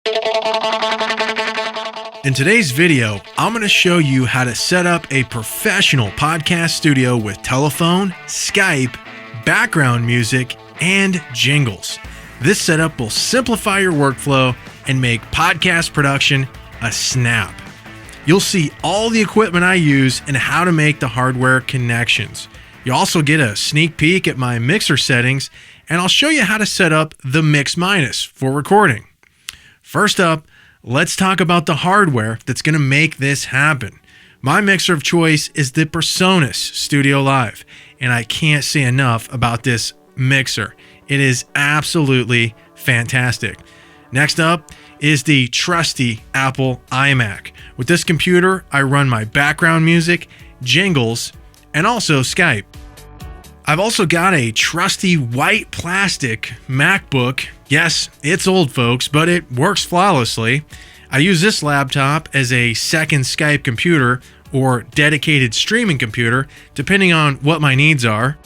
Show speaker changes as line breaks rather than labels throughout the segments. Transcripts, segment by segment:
In today's video, I'm going to show you how to set up a professional podcast studio with telephone, Skype, background music, and jingles. This setup will simplify your workflow and make podcast production a snap. You'll see all the equipment I use and how to make the hardware connections. You'll also get a sneak peek at my mixer settings, and I'll show you how to set up the Mix Minus for recording. First up, let's talk about the hardware that's going to make this happen. My mixer of choice is the PreSonus Studio Live, and I can't say enough about this mixer. It is absolutely fantastic. Next up is the trusty Apple iMac. With this computer, I run my background music, jingles, and also Skype. I've also got a trusty white plastic MacBook. Yes, it's old, folks, but it works flawlessly. I use this laptop as a second Skype computer or dedicated streaming computer, depending on what my needs are.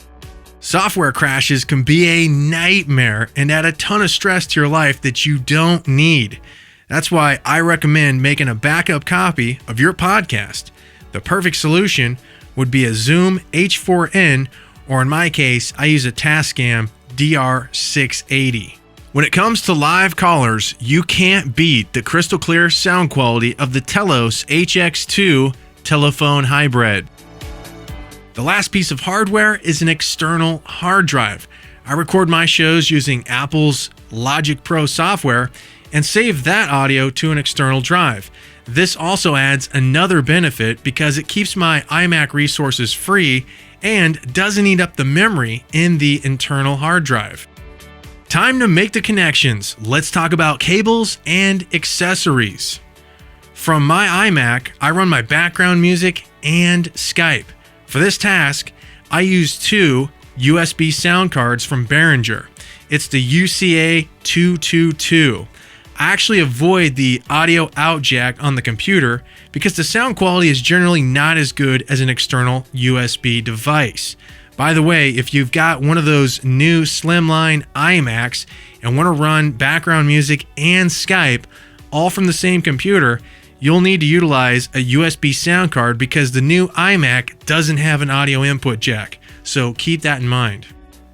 Software crashes can be a nightmare and add a ton of stress to your life that you don't need. That's why I recommend making a backup copy of your podcast. The perfect solution would be a Zoom H4n, or in my case, I use a Tascam DR680. When it comes to live callers, you can't beat the crystal clear sound quality of the Telos HX2 telephone hybrid. The last piece of hardware is an external hard drive. I record my shows using Apple's Logic Pro software and save that audio to an external drive. This also adds another benefit because it keeps my iMac resources free and doesn't eat up the memory in the internal hard drive. Time to make the connections. Let's talk about cables and accessories. From my iMac, I run my background music and Skype. For this task, I use two USB sound cards from Behringer. It's the UCA 222. I actually avoid the audio out jack on the computer because the sound quality is generally not as good as an external USB device. By the way, if you've got one of those new slimline iMacs and want to run background music and Skype all from the same computer, you'll need to utilize a USB sound card because the new iMac doesn't have an audio input jack, so keep that in mind.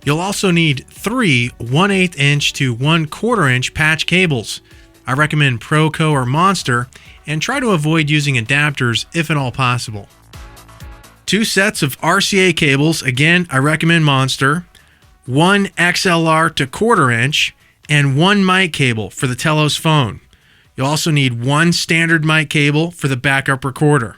You'll also need 3 1/8 inch to 1/4 inch patch cables. I recommend Proco or Monster, and try to avoid using adapters if at all possible. 2 sets of RCA cables, again I recommend Monster, 1 XLR to 1/4 inch, and 1 mic cable for the Telos phone. You'll also need 1 standard mic cable for the backup recorder.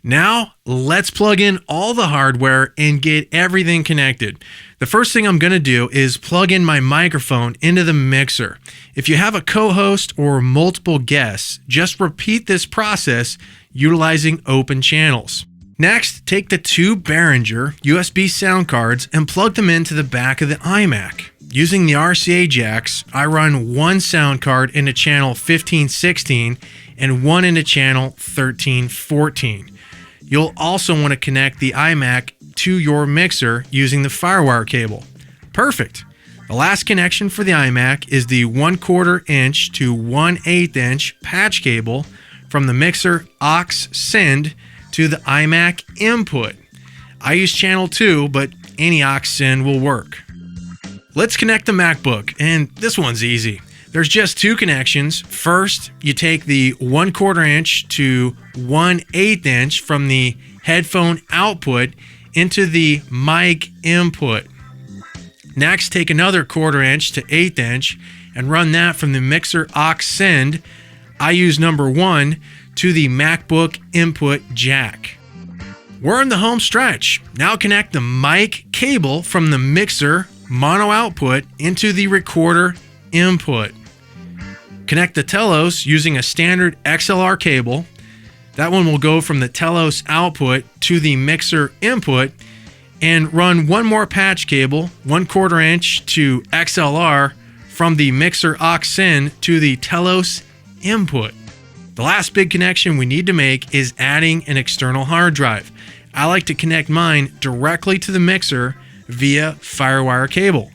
Now, let's plug in all the hardware and get everything connected. The first thing I'm going to do is plug in my microphone into the mixer. If you have a co-host or multiple guests, just repeat this process utilizing open channels. Next, take the 2 Behringer USB sound cards and plug them into the back of the iMac. Using the RCA jacks, I run 1 sound card into channel 1516 and 1 into channel 1314. You'll also want to connect the iMac to your mixer using the FireWire cable. Perfect. The last connection for the iMac is the 1/4 inch to 1/8 inch patch cable from the mixer aux send to the iMac input. I use channel 2, but any aux send will work. Let's connect the MacBook, and this one's easy. There's just 2 connections. First, you take the 1/4 inch to 1/8 inch from the headphone output into the mic input. Next, take another 1/4 inch to 1/8 inch and run that from the mixer aux send. I use number 1 to the MacBook input jack. We're in the home stretch. Now connect the mic cable from the mixer mono output into the recorder input. Connect the Telos using a standard XLR cable. That one will go from the Telos output to the mixer input, and run 1 more patch cable, 1/4 inch to XLR from the mixer aux send to the Telos input. The last big connection we need to make is adding an external hard drive. I like to connect mine directly to the mixer via FireWire cable.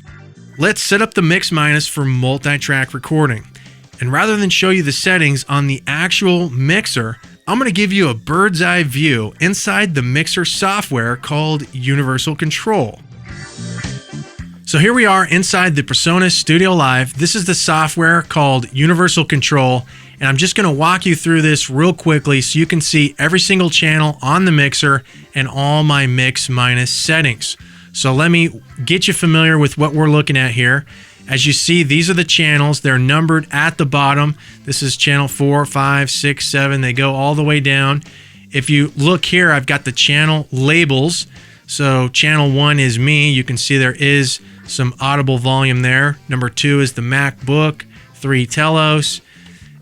Let's set up the Mix Minus for multi-track recording. And rather than show you the settings on the actual mixer, I'm going to give you a bird's eye view inside the mixer software called Universal Control. So here we are inside the PreSonus Studio Live. This is the software called Universal Control, and I'm just going to walk you through this real quickly so you can see every single channel on the mixer and all my mix minus settings. So let me get you familiar with what we're looking at here. As you see, these are the channels. They're numbered at the bottom. This is channel 4, 5, 6, 7. They go all the way down. If you look here, I've got the channel labels. So channel 1 is me. You can see there is some audible volume there. Number 2 is the MacBook, 3 Telos.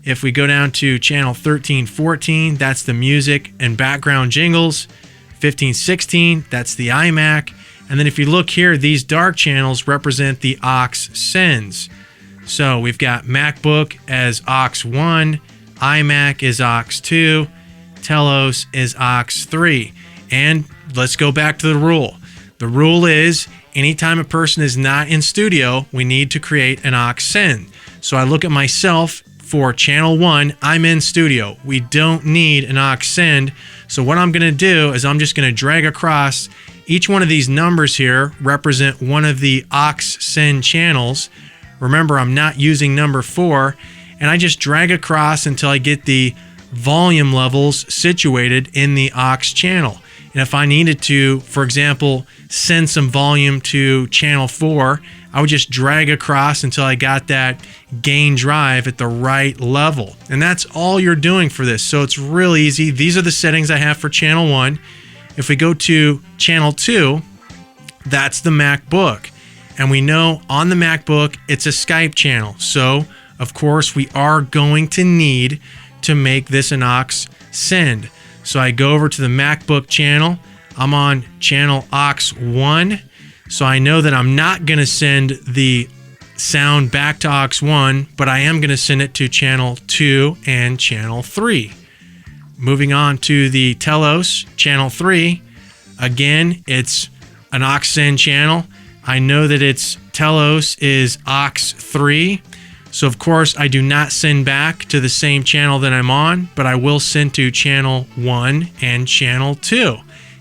If we go down to channel 13, 14, that's the music and background jingles. 15, 16, that's the iMac. And then if you look here, these dark channels represent the aux sends. So we've got MacBook as aux 1, iMac is aux 2, Telos is aux 3. And let's go back to the rule. The rule is anytime a person is not in studio, we need to create an aux send. So I look at myself for channel 1, I'm in studio. We don't need an aux send. So what I'm going to do is I'm just going to drag across each one of these numbers here represent one of the aux send channels. Remember, I'm not using number 4, and I just drag across until I get the volume levels situated in the aux channel. And if I needed to, for example, send some volume to channel 4, I would just drag across until I got that gain drive at the right level. And that's all you're doing for this. So it's real easy. These are the settings I have for channel 1. If we go to channel 2, that's the MacBook. And we know on the MacBook, it's a Skype channel. So, of course, we are going to need to make this an aux send. So I go over to the MacBook channel. I'm on channel aux 1. So I know that I'm not going to send the sound back to aux 1, but I am going to send it to channel 2 and channel 3. Moving on to the Telos, channel 3. Again, it's an aux send channel. I know that its Telos is aux 3. So of course, I do not send back to the same channel that I'm on, but I will send to channel 1 and channel 2.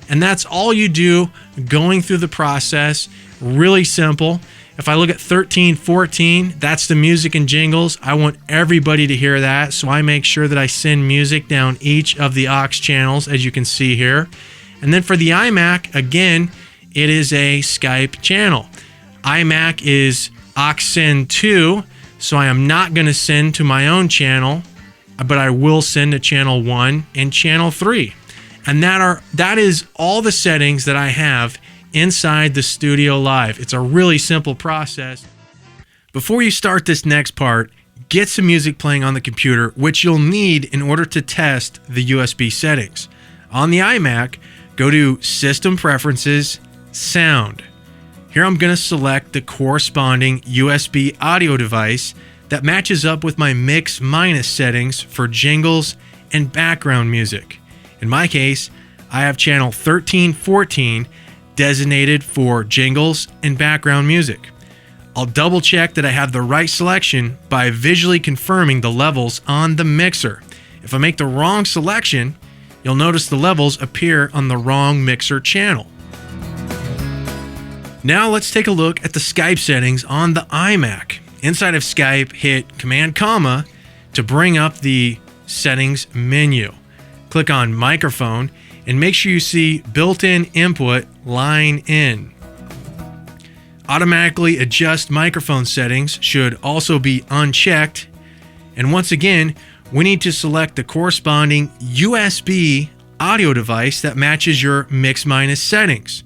And that's all you do going through the process. Really simple. If I look at 13, 14, that's the music and jingles. I want everybody to hear that, so I make sure that I send music down each of the aux channels, as you can see here. And then for the iMac, again, it is a Skype channel. iMac is aux send 2, so I am not going to send to my own channel, but I will send to channel 1 and channel 3. And that is all the settings that I have inside the Studio Live. It's a really simple process. Before you start this next part, get some music playing on the computer, which you'll need in order to test the USB settings. On the iMac, go to System Preferences, Sound. Here I'm going to select the corresponding USB audio device that matches up with my mix minus settings for jingles and background music. In my case, I have channel 1314 designated for jingles and background music. I'll double check that I have the right selection by visually confirming the levels on the mixer. If I make the wrong selection, you'll notice the levels appear on the wrong mixer channel. Now let's take a look at the Skype settings on the iMac. Inside of Skype, hit Command comma to bring up the settings menu. Click on microphone and make sure you see built-in input line in. Automatically adjust microphone settings should also be unchecked. And once again, we need to select the corresponding USB audio device that matches your mix minus settings.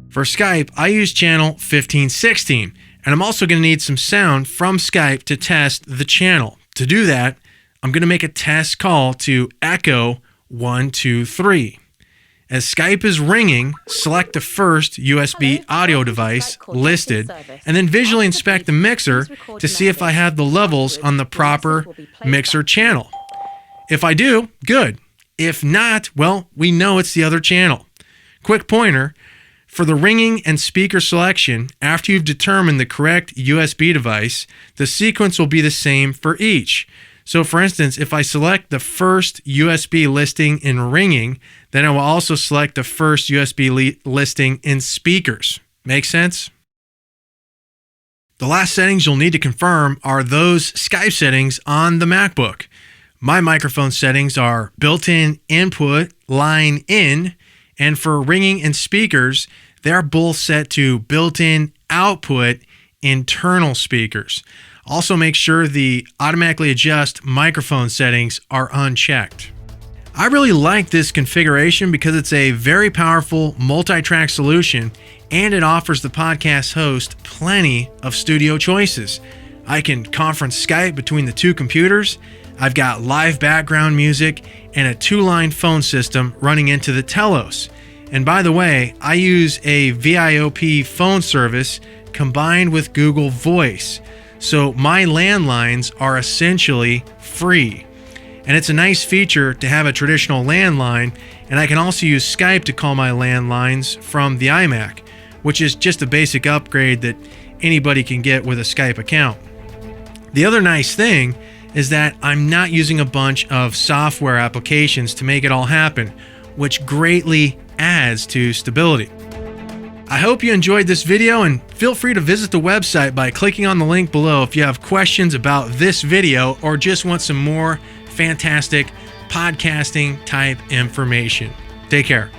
For Skype, I use channel 1516, and I'm also going to need some sound from Skype to test the channel. To do that, I'm going to make a test call to echo 1, 2, 3. As Skype is ringing, select the first USB audio device listed, and then visually inspect the mixer to see if I have the levels on the proper mixer channel. If I do, good. If not, well, we know it's the other channel. Quick pointer, For the ringing and speaker selection, after you've determined the correct USB device, the sequence will be the same for each. So for instance, if I select the first USB listing in ringing, then I will also select the first USB listing in speakers. Make sense? The last settings you'll need to confirm are those Skype settings on the MacBook. My microphone settings are built-in input, line in, and for ringing and speakers, they're both set to built-in output, internal speakers. Also make sure the automatically adjust microphone settings are unchecked. I really like this configuration because it's a very powerful multi-track solution and it offers the podcast host plenty of studio choices. I can conference Skype between the two computers. I've got live background music and a 2-line phone system running into the Telos. And by the way, I use a VoIP phone service combined with Google Voice. So my landlines are essentially free. And it's a nice feature to have a traditional landline, and I can also use Skype to call my landlines from the iMac, which is just a basic upgrade that anybody can get with a Skype account. The other nice thing is that I'm not using a bunch of software applications to make it all happen, which greatly adds to stability. I hope you enjoyed this video, and feel free to visit the website by clicking on the link below if you have questions about this video or just want some more fantastic podcasting type information. Take care.